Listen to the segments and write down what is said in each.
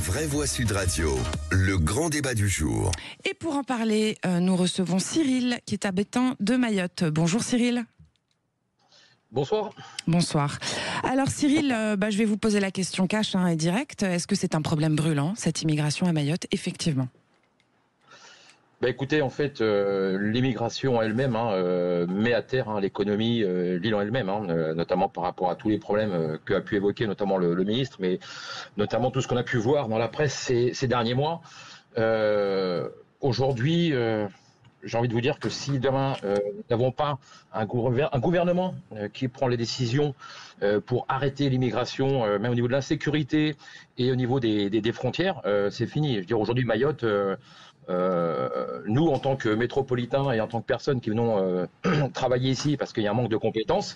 Vraie Voix Sud Radio, le grand débat du jour. Et pour en parler, nous recevons Cyril, qui est habitant de Mayotte. Bonjour Cyril. Bonsoir. Bonsoir. Alors Cyril, je vais vous poser la question cash et directe. Est-ce que c'est un problème brûlant, cette immigration à Mayotte, effectivement ? Écoutez, en fait, l'immigration elle-même met à terre l'économie, l'île en elle-même, notamment par rapport à tous les problèmes qu'a pu évoquer notamment le ministre, mais notamment tout ce qu'on a pu voir dans la presse ces derniers mois. Aujourd'hui, j'ai envie de vous dire que si demain nous n'avons pas un gouvernement qui prend les décisions pour arrêter l'immigration, même au niveau de l'insécurité et au niveau des frontières, c'est fini. Je veux dire, aujourd'hui, Mayotte... nous, en tant que métropolitains et en tant que personnes qui venons travailler ici parce qu'il y a un manque de compétences,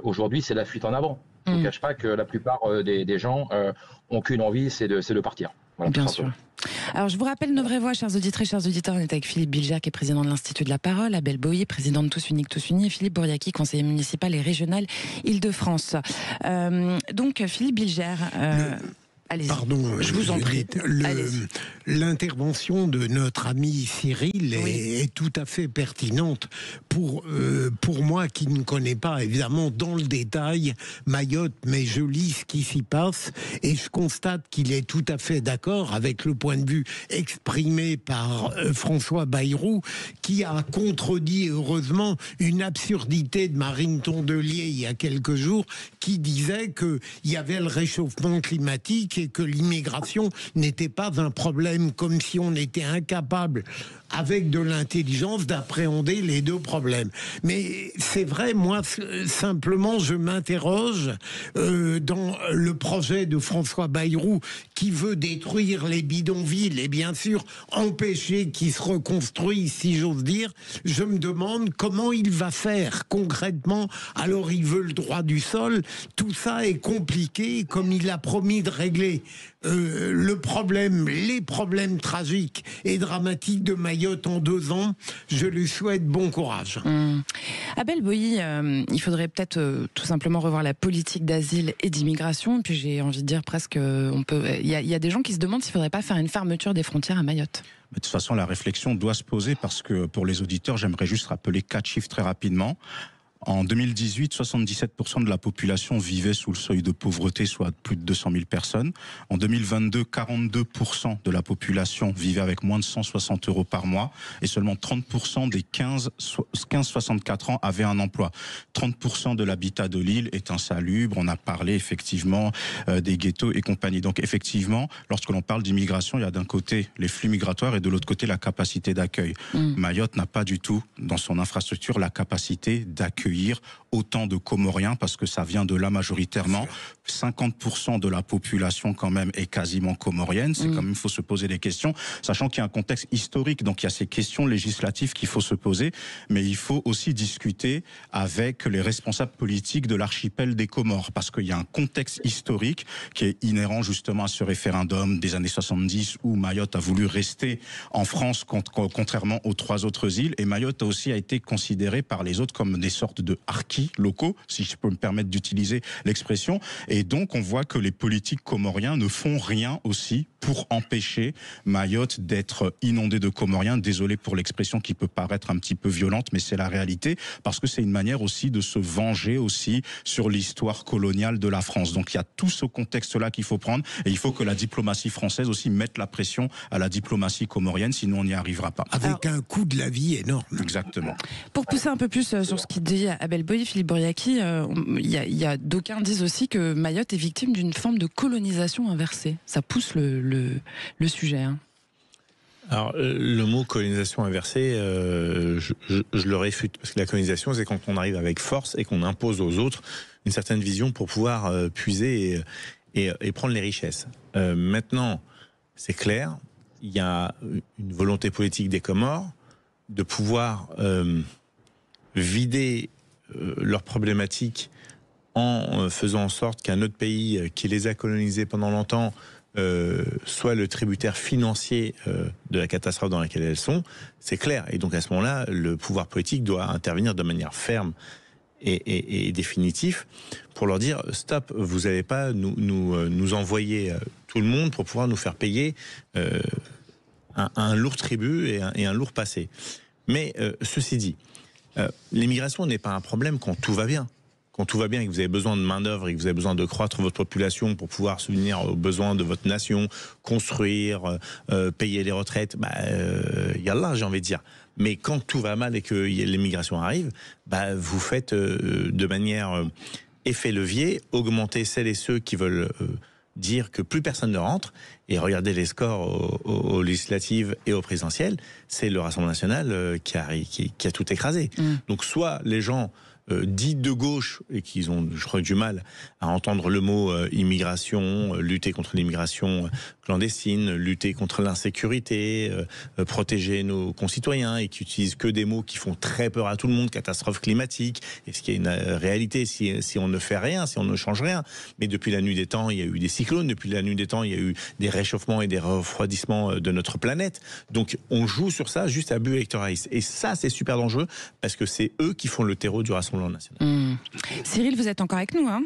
aujourd'hui, c'est la fuite en avant. Je ne vous cache pas que la plupart des gens ont qu'une envie, c'est de partir. Voilà, bien sûr. Alors, je vous rappelle nos vraies voix, chers auditrices, chers auditeurs. On est avec Philippe Bilger, qui est président de l'Institut de la Parole, Abel Boilly, président de Tous Uniques, Tous Unis, et Philippe Bouriaki, conseiller municipal et régional Île-de-France. Donc, Philippe Bilger... Pardon, je vous en prie. L'intervention de notre ami Cyril est tout à fait pertinente pour moi qui ne connais pas évidemment dans le détail Mayotte, mais je lis ce qui s'y passe et je constate qu'il est tout à fait d'accord avec le point de vue exprimé par François Bayrou, qui a contredit heureusement une absurdité de Marine Tondelier il y a quelques jours, qui disait qu'il y avait le réchauffement climatique et que l'immigration n'était pas un problème, comme si on était incapable, avec de l'intelligence, d'appréhender les deux problèmes. Mais c'est vrai, moi, simplement, je m'interroge dans le projet de François Bayrou qui veut détruire les bidonvilles et bien sûr empêcher qu'ils se reconstruisent, si j'ose dire. Je me demande comment il va faire concrètement. Alors, il veut le droit du sol. Tout ça est compliqué, comme il a promis de régler les problèmes tragiques et dramatiques de Mayotte en 2 ans. Je lui souhaite bon courage. Abel Boilly, il faudrait peut-être tout simplement revoir la politique d'asile et d'immigration. Puis j'ai envie de dire presque, il y a des gens qui se demandent s'il ne faudrait pas faire une fermeture des frontières à Mayotte. De toute façon, la réflexion doit se poser parce que pour les auditeurs, j'aimerais juste rappeler 4 chiffres très rapidement. En 2018, 77% de la population vivait sous le seuil de pauvreté, soit plus de 200 000 personnes. En 2022, 42% de la population vivait avec moins de 160 € par mois et seulement 30% des 15-64 ans avaient un emploi. 30% de l'habitat de l'île est insalubre. On a parlé effectivement des ghettos et compagnie. Donc effectivement, lorsque l'on parle d'immigration, il y a d'un côté les flux migratoires et de l'autre côté la capacité d'accueil. Mayotte n'a pas du tout dans son infrastructure la capacité d'accueillir autant de Comoriens, parce que ça vient de là majoritairement. 50% de la population quand même est quasiment comorienne. C'est comme il faut se poser des questions, sachant qu'il y a un contexte historique, donc il y a ces questions législatives qu'il faut se poser, mais il faut aussi discuter avec les responsables politiques de l'archipel des Comores, parce qu'il y a un contexte historique qui est inhérent justement à ce référendum des années 70 où Mayotte a voulu rester en France contrairement aux 3 autres îles, et Mayotte a aussi été considérée par les autres comme des sortes de harkis locaux, si je peux me permettre d'utiliser l'expression. Et donc, on voit que les politiques comoriens ne font rien aussi pour empêcher Mayotte d'être inondée de Comoriens. Désolé pour l'expression qui peut paraître un petit peu violente, mais c'est la réalité, parce que c'est une manière aussi de se venger aussi sur l'histoire coloniale de la France. Donc, il y a tout ce contexte-là qu'il faut prendre, et il faut que la diplomatie française aussi mette la pression à la diplomatie comorienne, sinon on n'y arrivera pas. Avec un coût de la vie énorme. Exactement. Pour pousser un peu plus sur ce qu'il dit Abel Boilly, Philippe Bouriaki, il y a d'aucuns disent aussi que Mayotte est victime d'une forme de colonisation inversée. Ça pousse le sujet. Alors, le mot colonisation inversée, je le réfute, parce que la colonisation, c'est quand on arrive avec force et qu'on impose aux autres une certaine vision pour pouvoir puiser et prendre les richesses. Maintenant, c'est clair, il y a une volonté politique des Comores de pouvoir vider leurs problématiques en faisant en sorte qu'un autre pays qui les a colonisés pendant longtemps soit le tributaire financier de la catastrophe dans laquelle elles sont, c'est clair. Et donc à ce moment-là, le pouvoir politique doit intervenir de manière ferme et définitive pour leur dire stop, vous n'allez pas nous envoyer tout le monde pour pouvoir nous faire payer un lourd tribut et un lourd passé. Mais ceci dit, l'immigration n'est pas un problème quand tout va bien. Quand tout va bien et que vous avez besoin de main-d'œuvre et que vous avez besoin de croître votre population pour pouvoir subvenir aux besoins de votre nation, construire, payer les retraites, yallah, j'ai envie de dire. Mais quand tout va mal et que l'immigration arrive, vous faites de manière effet levier, augmenter celles et ceux qui veulent dire que plus personne ne rentre. Et regardez les scores aux législatives et aux présidentielles, c'est le Rassemblement national qui a tout écrasé. Donc soit les gens dits de gauche et qu'ils ont, je crois, du mal à entendre le mot immigration, lutter contre l'immigration clandestine, lutter contre l'insécurité, protéger nos concitoyens, et qui utilisent que des mots qui font très peur à tout le monde, catastrophe climatique, et ce qui est une réalité si on ne fait rien, si on ne change rien. Mais depuis la nuit des temps, il y a eu des cyclones, depuis la nuit des temps, il y a eu des réchauffements et des refroidissements de notre planète. Donc on joue sur ça juste à but électoraliste. Et ça, c'est super dangereux, parce que c'est eux qui font le terreau du Rassemblement national. Cyril, vous êtes encore avec nous, hein?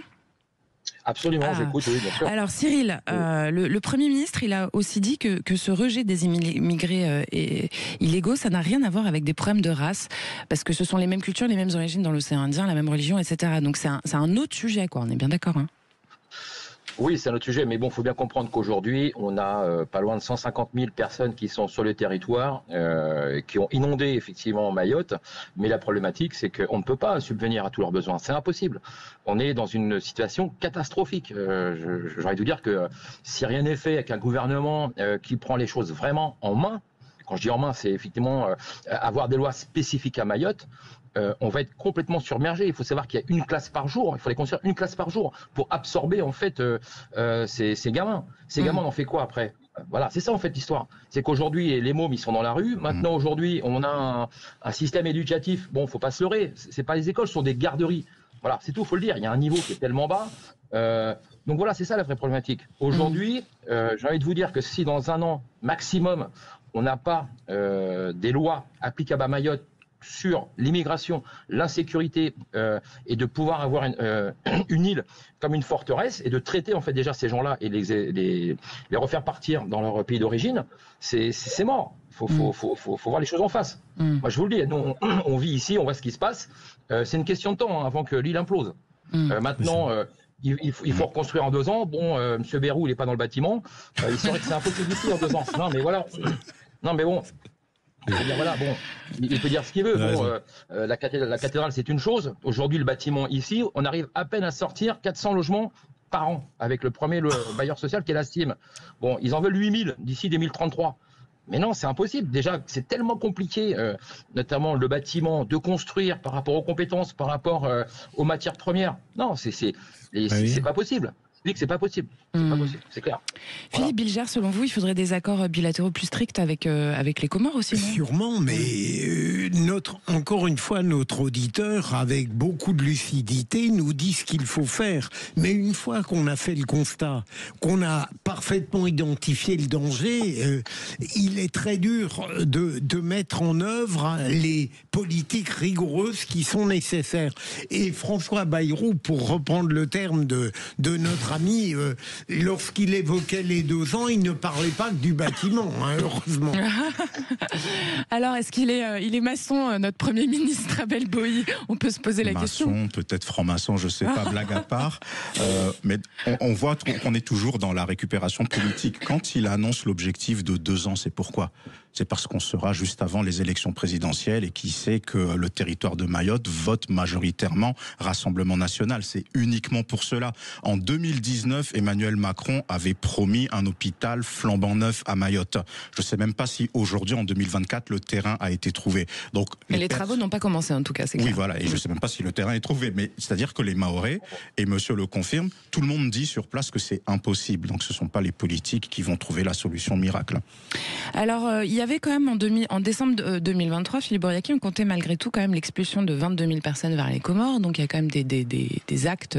Absolument, j'écoute, oui, bien sûr. Alors Cyril, le Premier ministre, il a aussi dit que ce rejet des immigrés illégaux, ça n'a rien à voir avec des problèmes de race, parce que ce sont les mêmes cultures, les mêmes origines dans l'océan Indien, la même religion, etc. Donc c'est un autre sujet, quoi. On est bien d'accord, hein? Oui, c'est un autre sujet, mais bon, il faut bien comprendre qu'aujourd'hui, on a pas loin de 150 000 personnes qui sont sur le territoire, qui ont inondé effectivement Mayotte, mais la problématique, c'est qu'on ne peut pas subvenir à tous leurs besoins, c'est impossible. On est dans une situation catastrophique. J'ai envie de vous dire que si rien n'est fait avec un gouvernement qui prend les choses vraiment en main, quand je dis en main, c'est effectivement avoir des lois spécifiques à Mayotte, on va être complètement submergé. Il faut savoir qu'il y a une classe par jour. Il faut les construire une classe par jour pour absorber en fait ces gamins. Ces gamins, on en fait quoi après? Voilà, c'est ça en fait l'histoire. C'est qu'aujourd'hui les mômes ils sont dans la rue. Maintenant aujourd'hui on a un système éducatif. Bon, faut pas se leurrer. C'est pas les écoles, ce sont des garderies. Voilà, c'est tout. Faut le dire. Il y a un niveau qui est tellement bas. Donc voilà, c'est ça la vraie problématique. Aujourd'hui, j'ai envie de vous dire que si dans un an maximum on n'a pas des lois applicables à Mayotte sur l'immigration, l'insécurité et de pouvoir avoir une île comme une forteresse et de traiter en fait déjà ces gens-là et les refaire partir dans leur pays d'origine, c'est mort. Faut voir les choses en face. Moi je vous le dis, nous, on vit ici, on voit ce qui se passe. C'est une question de temps avant que l'île implose. Maintenant, il faut reconstruire en 2 ans. Bon, Monsieur Bayrou, il n'est pas dans le bâtiment. Il saurait que c'est impossible d'ici en 2 ans. Non, mais voilà. Non, mais bon. Voilà, bon, il peut dire ce qu'il veut. Bon, la cathédrale, c'est une chose. Aujourd'hui, le bâtiment ici, on arrive à peine à sortir 400 logements par an avec le bailleur social qui est la STIM. Bon, ils en veulent 8000 d'ici 2033. Mais non, c'est impossible. Déjà, c'est tellement compliqué, notamment le bâtiment, de construire par rapport aux compétences, par rapport aux matières premières. Non, c'est pas possible. Je dis que c'est pas possible. C'est pas possible, c'est clair. Philippe Bilger, selon vous, il faudrait des accords bilatéraux plus stricts avec les Comores aussi, non? Sûrement, mais encore une fois, notre auditeur, avec beaucoup de lucidité, nous dit ce qu'il faut faire. Mais une fois qu'on a fait le constat, qu'on a parfaitement identifié le danger, il est très dur de mettre en œuvre les politiques rigoureuses qui sont nécessaires. Et François Bayrou, pour reprendre le terme de notre ami, lorsqu'il évoquait les 2 ans, il ne parlait pas que du bâtiment, hein, heureusement. Alors, est-ce qu'il est maçon, notre Premier ministre Abel Boï? On peut se poser la question. Maçon, peut-être franc-maçon, je sais pas, blague à part. Mais on voit qu'on est toujours dans la récupération politique. Quand il annonce l'objectif de 2 ans, c'est pourquoi? C'est parce qu'on sera juste avant les élections présidentielles et qui sait que le territoire de Mayotte vote majoritairement Rassemblement national. C'est uniquement pour cela. En 2019, Emmanuel Macron avait promis un hôpital flambant neuf à Mayotte. Je ne sais même pas si aujourd'hui, en 2024, le terrain a été trouvé. Donc, mais les travaux n'ont pas commencé en tout cas, c'est clair. Oui, voilà, et je ne sais même pas si le terrain est trouvé. Mais c'est-à-dire que les Mahorais, et monsieur le confirme, tout le monde dit sur place que c'est impossible. Donc ce ne sont pas les politiques qui vont trouver la solution miracle. Alors, il y avait quand même en décembre 2023, Philippe Bouriaki, on comptait malgré tout quand même l'expulsion de 22 000 personnes vers les Comores. Donc il y a quand même des actes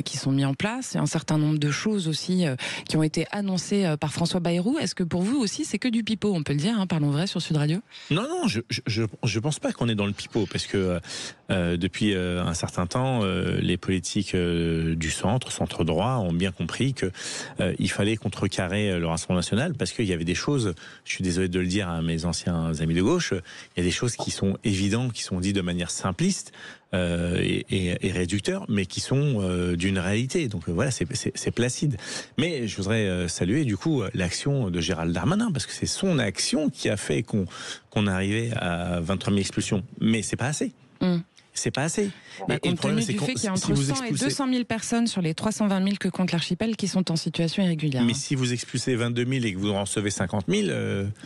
qui sont mis en place. Il y a un certain nombre de choses aussi qui ont été annoncées par François Bayrou. Est-ce que pour vous aussi c'est que du pipeau, on peut le dire, hein, parlons vrai sur Sud Radio? Non, je pense pas qu'on est dans le pipeau, parce que depuis un certain temps, les politiques du centre droit ont bien compris que il fallait contrecarrer le Rassemblement national, parce qu'il y avait des choses, je suis désolé de le dire à mes anciens amis de gauche, il y a des choses qui sont évidentes, qui sont dites de manière simpliste et réducteur, mais qui sont d'une réalité. Donc voilà, c'est placide. Mais je voudrais saluer du coup l'action de Gérald Darmanin, parce que c'est son action qui a fait qu'on arrivait à 23 000 expulsions. Mais c'est pas assez. C'est pas assez. Compte tenu du fait qu'il y a entre 100 et 200 000 personnes sur les 320 000 que compte l'archipel qui sont en situation irrégulière. Mais si vous expulsez 22 000 et que vous en recevez 50 000...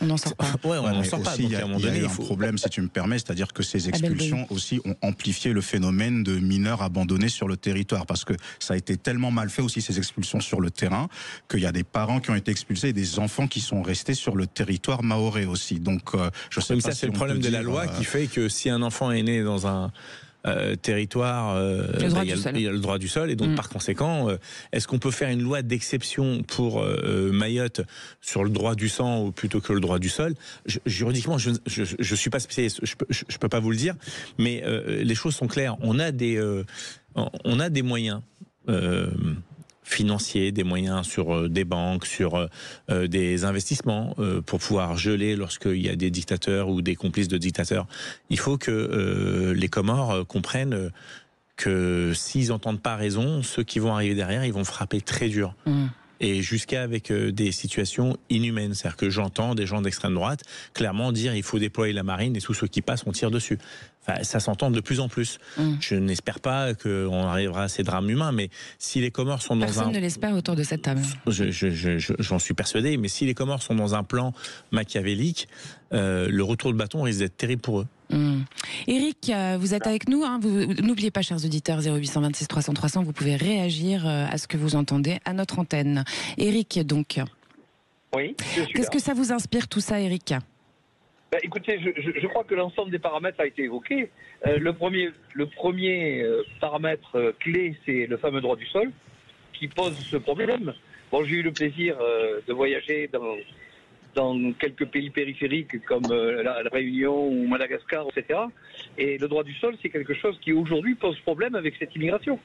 on n'en sort pas. Ouais, on n'en sort pas. Il y a eu un problème, si tu me permets, c'est-à-dire que ces expulsions aussi ont amplifié le phénomène de mineurs abandonnés sur le territoire, parce que ça a été tellement mal fait aussi, ces expulsions sur le terrain, qu'il y a des parents qui ont été expulsés et des enfants qui sont restés sur le territoire mahorais aussi. Donc, je sais pas ça, si c'est le problème de la loi qui fait que si un enfant est né dans un territoire, il y a le droit du sol, et donc par conséquent, est-ce qu'on peut faire une loi d'exception pour Mayotte sur le droit du sang plutôt que le droit du sol? Juridiquement, je suis pas spécialiste, je peux pas vous le dire, mais les choses sont claires. On a des moyens financiers, des moyens sur des banques, sur des investissements pour pouvoir geler lorsqu'il y a des dictateurs ou des complices de dictateurs. Il faut que les Comores comprennent que s'ils n'entendent pas raison, ceux qui vont arriver derrière, ils vont frapper très dur. Et jusqu'à avec des situations inhumaines. C'est-à-dire que j'entends des gens d'extrême droite clairement dire il faut déployer la marine et tous ceux qui passent, on tire dessus. Enfin, ça s'entend de plus en plus. Je n'espère pas qu'on arrivera à ces drames humains, mais si les Comores sont dans Personne ne l'espère autour de cette table. J'en suis persuadé, mais si les Comores sont dans un plan machiavélique, le retour de bâton risque d'être terrible pour eux. Éric, vous êtes avec nous, hein, n'oubliez pas, chers auditeurs, 0826 300 300, vous pouvez réagir à ce que vous entendez à notre antenne. Éric, donc. Oui, qu'est-ce que ça vous inspire tout ça, Éric? Écoutez, je crois que l'ensemble des paramètres a été évoqué. Le premier paramètre clé, c'est le fameux droit du sol, qui pose ce problème. Bon, j'ai eu le plaisir de voyager dans quelques pays périphériques comme la Réunion ou Madagascar, etc. Et le droit du sol, c'est quelque chose qui aujourd'hui pose problème avec cette immigration.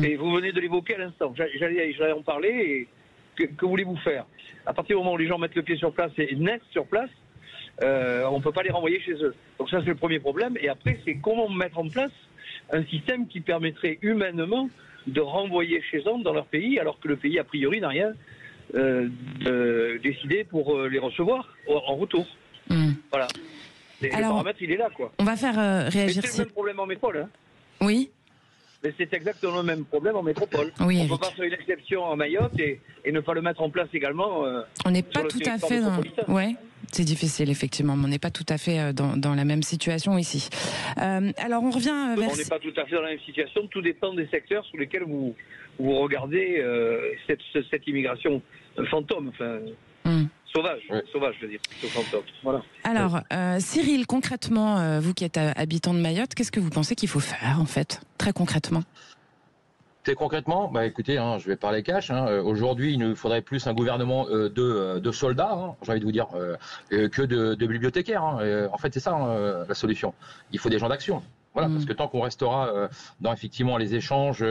Et vous venez de l'évoquer à l'instant. J'allais en parler. Et que voulez-vous faire? À partir du moment où les gens mettent le pied sur place et naissent sur place, on ne peut pas les renvoyer chez eux. Donc ça, c'est le premier problème. Et après, c'est comment mettre en place un système qui permettrait humainement de renvoyer chez eux dans leur pays, alors que le pays, a priori, n'a rien décidé pour les recevoir en retour. Voilà. Le paramètre, il est là, quoi. On va faire réagir. C'est le même problème en métropole. Hein. Oui. Mais c'est exactement le même problème en métropole. Oui, on ne peut pas faire une exception à Mayotte et ne pas le mettre en place également. On n'est pas tout à fait dans. Ouais. C'est difficile, effectivement, mais on n'est pas tout à fait dans la même situation ici. Alors, on revient vers... On n'est pas tout à fait dans la même situation. Tout dépend des secteurs sur lesquels vous regardez cette immigration fantôme, enfin, sauvage, je veux dire, fantôme. Voilà. Alors, Cyril, concrètement, vous qui êtes habitant de Mayotte, qu'est-ce que vous pensez qu'il faut faire, en fait, très concrètement? Très concrètement, écoutez, je vais parler cash. Aujourd'hui, il nous faudrait plus un gouvernement de soldats, j'ai envie de vous dire, que de bibliothécaires. En fait, c'est ça la solution. Il faut des gens d'action. Voilà, parce que tant qu'on restera dans effectivement les échanges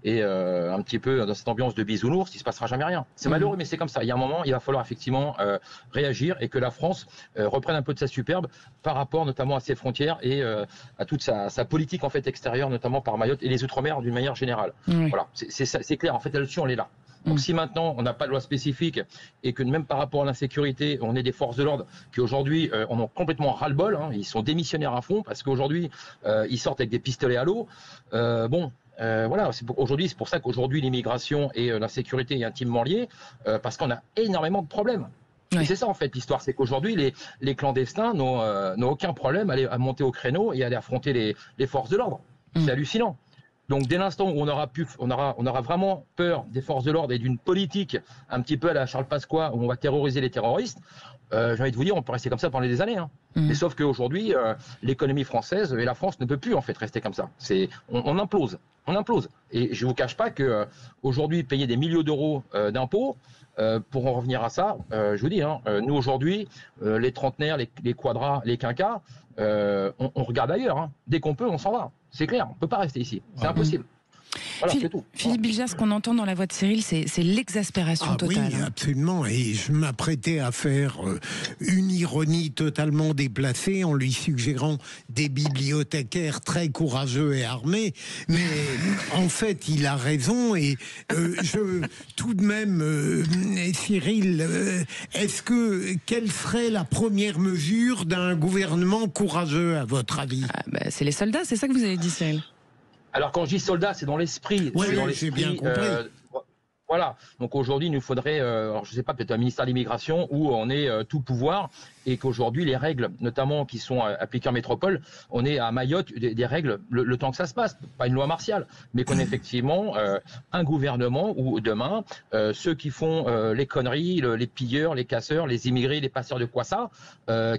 et un petit peu dans cette ambiance de bisounours, il ne se passera jamais rien. C'est malheureux, mais c'est comme ça. Il y a un moment, il va falloir effectivement réagir et que la France reprenne un peu de sa superbe par rapport notamment à ses frontières et à toute sa politique en fait extérieure, notamment par Mayotte et les Outre-mer d'une manière générale. Voilà, c'est clair. En fait, là-dessus, on est là. Donc si maintenant on n'a pas de loi spécifique et que même par rapport à l'insécurité, on est des forces de l'ordre qui aujourd'hui en ont complètement ras-le-bol, ils sont démissionnaires à fond parce qu'aujourd'hui ils sortent avec des pistolets à l'eau. Voilà, aujourd'hui c'est pour ça qu'aujourd'hui l'immigration et l'insécurité est intimement liées parce qu'on a énormément de problèmes. Et c'est ça en fait l'histoire, c'est qu'aujourd'hui les clandestins n'ont aucun problème à monter au créneau et à aller affronter les forces de l'ordre. C'est hallucinant. Donc dès l'instant où on aura vraiment peur des forces de l'ordre et d'une politique un petit peu à la Charles Pasqua où on va terroriser les terroristes, j'ai envie de vous dire, on peut rester comme ça pendant des années. Hein. Mais sauf qu'aujourd'hui, l'économie française et la France ne peut plus en fait rester comme ça. On implose, on implose. Et je vous cache pas que aujourd'hui payer des millions d'euros d'impôts. Pour en revenir à ça, je vous dis, hein, nous aujourd'hui, les trentenaires, les quadras, les quinquas, on regarde ailleurs. Hein. Dès qu'on peut, on s'en va. C'est clair, on ne peut pas rester ici. C'est impossible. Voilà, c'est tout. Philippe Bilger, ce qu'on entend dans la voix de Cyril, c'est l'exaspération totale. Oui, absolument. Et je m'apprêtais à faire une ironie totalement déplacée en lui suggérant des bibliothécaires très courageux et armés. Mais en fait, il a raison. Et tout de même, Cyril, quelle serait la première mesure d'un gouvernement courageux, à votre avis? C'est les soldats, c'est ça que vous avez dit, Cyril? Alors quand je dis soldat, c'est dans l'esprit. Oui, j'ai bien compris. Voilà. Donc aujourd'hui, il nous faudrait, alors je ne sais pas, peut-être un ministère de l'immigration où on est tout pouvoir et qu'aujourd'hui les règles, notamment qui sont appliquées en métropole, on est à Mayotte des règles le temps que ça se passe, pas une loi martiale, mais qu'on ait effectivement un gouvernement où demain ceux qui font les conneries, les pilleurs, les casseurs, les immigrés, les passeurs de quoi ça,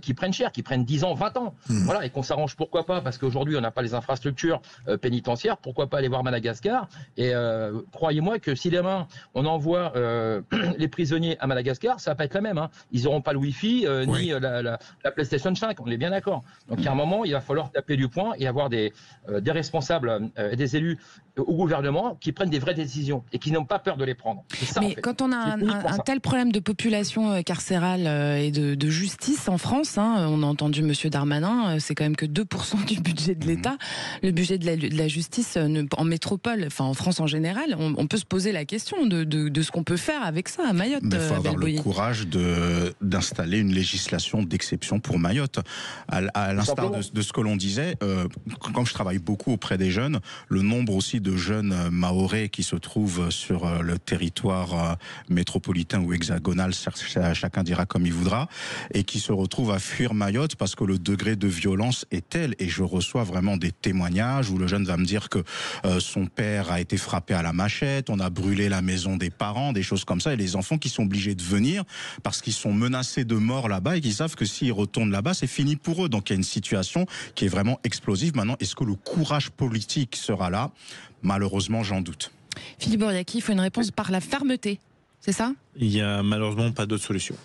qui prennent cher, qui prennent 10 ans, 20 ans, voilà, et qu'on s'arrange, pourquoi pas, parce qu'aujourd'hui on n'a pas les infrastructures pénitentiaires, pourquoi pas aller voir Madagascar, et croyez-moi que si demain on envoie les prisonniers à Madagascar, ça va pas être la même, hein. Ils n'auront pas le Wi-Fi ni la PlayStation 5, on est bien d'accord. Donc il y a un moment, il va falloir taper du poing et avoir des responsables et des élus au gouvernement qui prennent des vraies décisions et qui n'ont pas peur de les prendre. Ça, mais en fait. Quand on a un tel problème de population carcérale et de justice en France, hein, on a entendu M. Darmanin, c'est quand même que 2% du budget de l'État. Le budget de la justice en métropole, enfin en France en général, on peut se poser la question de ce qu'on peut faire avec ça à Mayotte. Il faut avoir le courage d'installer une législation d'exception pour Mayotte. À l'instar de ce que l'on disait, quand je travaille beaucoup auprès des jeunes, le nombre aussi de jeunes mahorais qui se trouvent sur le territoire métropolitain ou hexagonal, chacun dira comme il voudra, et qui se retrouvent à fuir Mayotte parce que le degré de violence est tel, et je reçois vraiment des témoignages où le jeune va me dire que son père a été frappé à la machette, on a brûlé la maison des parents, des choses comme ça, et les enfants qui sont obligés de venir parce qu'ils sont menacés de mort là-bas et qu'ils savent que s'ils retournent là-bas, c'est fini pour eux. Donc il y a une situation qui est vraiment explosive. Maintenant, est-ce que le courage politique sera là? Malheureusement, j'en doute. Philippe Boriaki, il faut une réponse par la fermeté, c'est ça? Il n'y a malheureusement pas d'autre solution.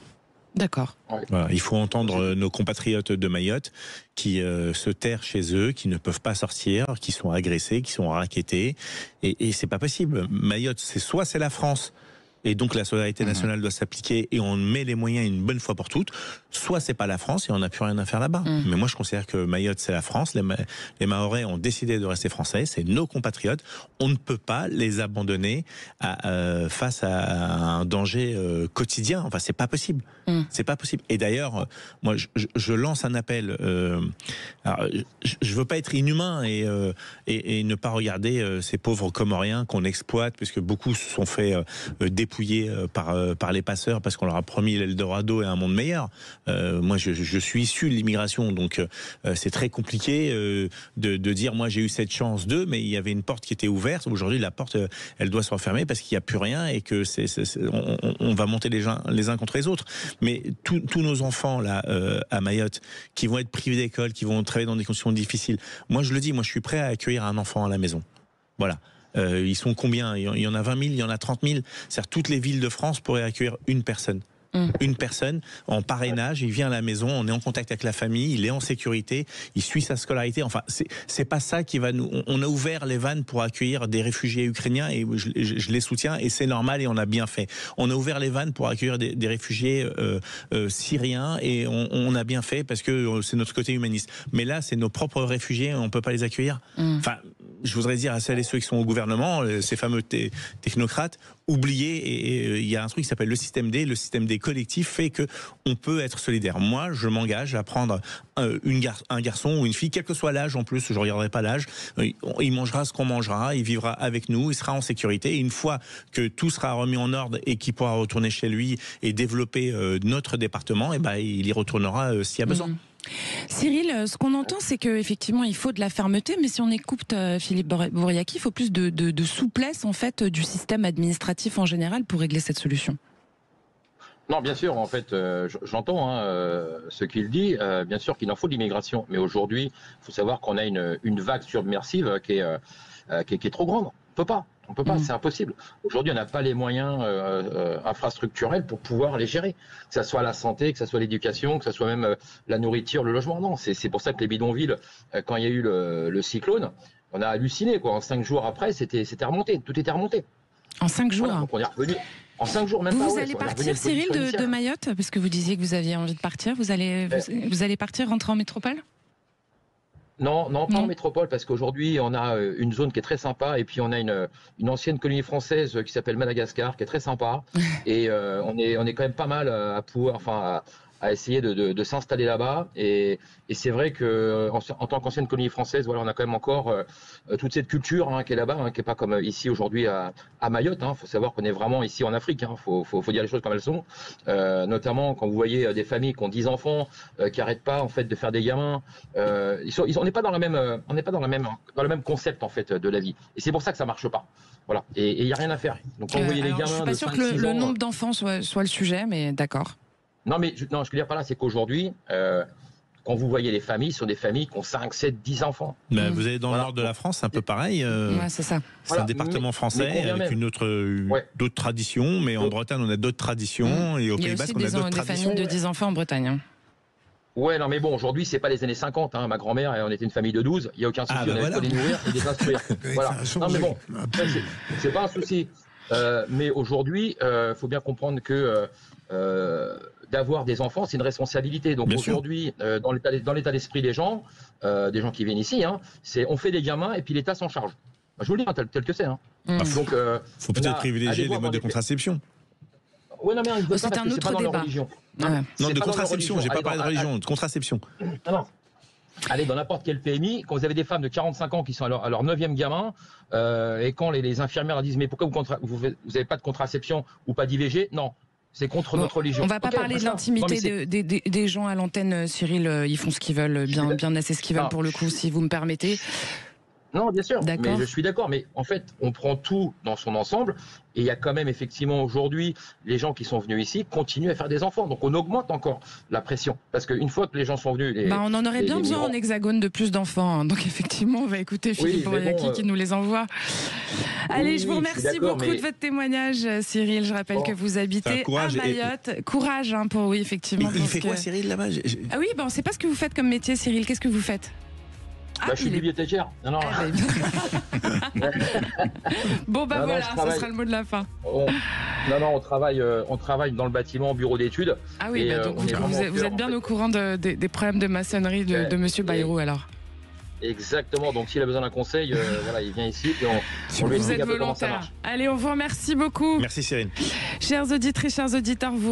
D'accord. Voilà, il faut entendre nos compatriotes de Mayotte qui se terrent chez eux, qui ne peuvent pas sortir, qui sont agressés, qui sont rackettés. Et c'est pas possible. Mayotte, c'est la France. Et donc la solidarité nationale doit s'appliquer et on met les moyens une bonne fois pour toutes. Soit c'est pas la France et on n'a plus rien à faire là-bas. Mais moi je considère que Mayotte c'est la France. Les Mahorais ont décidé de rester français. C'est nos compatriotes. On ne peut pas les abandonner face à un danger quotidien. Enfin c'est pas possible. C'est pas possible. Et d'ailleurs moi je lance un appel. Alors, je veux pas être inhumain et ne pas regarder ces pauvres Comoriens qu'on exploite, puisque beaucoup se sont fait dépouiller par les passeurs parce qu'on leur a promis l'Eldorado et un monde meilleur. Moi, je suis issu de l'immigration, donc c'est très compliqué de dire moi j'ai eu cette chance d'eux, mais il y avait une porte qui était ouverte. Aujourd'hui, la porte, elle doit se refermer parce qu'il n'y a plus rien et que on va monter les uns contre les autres. Mais tous nos enfants là à Mayotte qui vont être privés d'école, qui vont travailler dans des conditions difficiles. Moi, je le dis, moi je suis prêt à accueillir un enfant à la maison. Voilà. Ils sont combien? Il y en a 20 000, il y en a 30 000. C'est-à-dire toutes les villes de France pourraient accueillir une personne. Une personne en parrainage, il vient à la maison, on est en contact avec la famille, il est en sécurité, il suit sa scolarité. Enfin, c'est pas ça qui va nous. On a ouvert les vannes pour accueillir des réfugiés ukrainiens et je les soutiens et c'est normal et on a bien fait. On a ouvert les vannes pour accueillir des réfugiés syriens et on a bien fait parce que c'est notre côté humaniste. Mais là, c'est nos propres réfugiés, on peut pas les accueillir. Enfin, je voudrais dire à celles et ceux qui sont au gouvernement, ces fameux technocrates, oubliez, et il y a un truc qui s'appelle le système D. Le système D collectif fait que on peut être solidaire. Moi, je m'engage à prendre un garçon ou une fille, quel que soit l'âge en plus, je ne regarderai pas l'âge, il mangera ce qu'on mangera, il vivra avec nous, il sera en sécurité. Et une fois que tout sera remis en ordre et qu'il pourra retourner chez lui et développer notre département, et ben, il y retournera s'il y a besoin. Cyril, ce qu'on entend, c'est qu'effectivement, il faut de la fermeté, mais si on écoute Philippe Bouriaki, il faut plus de souplesse en fait du système administratif en général pour régler cette solution. Non, bien sûr, en fait, j'entends ce qu'il dit. Bien sûr qu'il en faut de l'immigration, mais aujourd'hui, il faut savoir qu'on a une vague submersive qui est trop grande. On peut pas, c'est impossible. Aujourd'hui, on n'a pas les moyens infrastructurels pour pouvoir les gérer. Que ce soit la santé, que ce soit l'éducation, que ce soit même la nourriture, le logement. Non, c'est pour ça que les bidonvilles, quand il y a eu le cyclone, on a halluciné, quoi. En 5 jours après, c'était remonté, tout était remonté. En 5 jours. Voilà, donc on est revenu. En 5 jours, même pas. Vous allez partir, Cyril, de Mayotte, parce que vous disiez que vous aviez envie de partir. Vous allez partir, rentrer en métropole? Non, pas en métropole, parce qu'aujourd'hui, on a une zone qui est très sympa, et puis on a une ancienne colonie française qui s'appelle Madagascar, qui est très sympa, et on est quand même pas mal à pouvoir, à essayer de s'installer là-bas. Et c'est vrai que en tant qu'ancienne colonie française, voilà, on a quand même encore toute cette culture qui est là-bas, qui est pas comme ici aujourd'hui à Mayotte. Faut savoir qu'on est vraiment ici en Afrique. Faut dire les choses comme elles sont. Notamment quand vous voyez des familles qui ont 10 enfants, qui arrêtent pas en fait de faire des gamins. On n'est pas dans le même concept en fait de la vie. Et c'est pour ça que ça marche pas. Voilà. Et il y a rien à faire. Donc quand vous voyez les gamins, je suis pas sûre que le nombre d'enfants soit le sujet, mais d'accord. Non, mais ce que je veux dire par là, c'est qu'aujourd'hui, quand vous voyez les familles, ce sont des familles qui ont 5, 7, 10 enfants. Vous allez dans le nord de la France, c'est un peu pareil. Ouais, c'est ça. C'est un département français avec d'autres traditions, mais en Bretagne, on a d'autres traditions, et au Pays Basque, on a d'autres traditions. Il y a aussi des familles de 10 enfants en Bretagne. Ouais, non, mais bon, aujourd'hui, c'est pas les années 50. Ma grand-mère, on était une famille de 12. Il n'y a aucun souci, on avait les nourrir et les instruire. Voilà. Non, mais bon, c'est pas un souci. Mais aujourd'hui, faut bien comprendre que d'avoir des enfants, c'est une responsabilité. Donc aujourd'hui, dans l'état d'esprit des gens qui viennent ici, c'est on fait des gamins et puis l'État s'en charge. Je vous le dis, tel que c'est. Donc, faut peut-être privilégier les modes de contraception. Oui, non, mais c'est un autre débat. Non, de contraception, j'ai pas parlé de religion, de contraception. Non. Allez, dans n'importe quel PMI, quand vous avez des femmes de 45 ans qui sont à leur 9e gamin, et quand les infirmières leur disent mais pourquoi vous n'avez pas de contraception ou pas d'IVG? Non. C'est contre notre religion. On ne va pas parler de l'intimité des gens à l'antenne, Cyril. Ils font ce qu'ils veulent, bien assez ce qu'ils veulent pour le coup, si vous me permettez. Non, bien sûr, mais je suis d'accord. Mais en fait, on prend tout dans son ensemble. Et il y a quand même effectivement aujourd'hui, les gens qui sont venus ici continuent à faire des enfants. Donc on augmente encore la pression. Parce qu'une fois que les gens sont venus... on en aurait bien besoin en Hexagone de plus d'enfants. Donc effectivement, on va écouter Philippe Bouriaki qui nous les envoie. Allez, je vous remercie beaucoup de votre témoignage, Cyril. Je rappelle que vous habitez à Mayotte. Courage, effectivement. Il fait quoi, Cyril, là-bas? Ah oui, on ne sait pas ce que vous faites comme métier, Cyril. Qu'est-ce que vous faites? Je suis bibliothécaire. Non. Bon, voilà, ce sera le mot de la fin. On travaille dans le bâtiment bureau d'études. Ah oui, donc vous êtes bien au courant des problèmes de maçonnerie de Monsieur Bayrou, alors. Exactement, donc s'il a besoin d'un conseil, il vient ici et on lui explique un peu comment ça marche. Allez, on vous remercie beaucoup. Merci Cyril. Chères auditrices, chers auditeurs, vous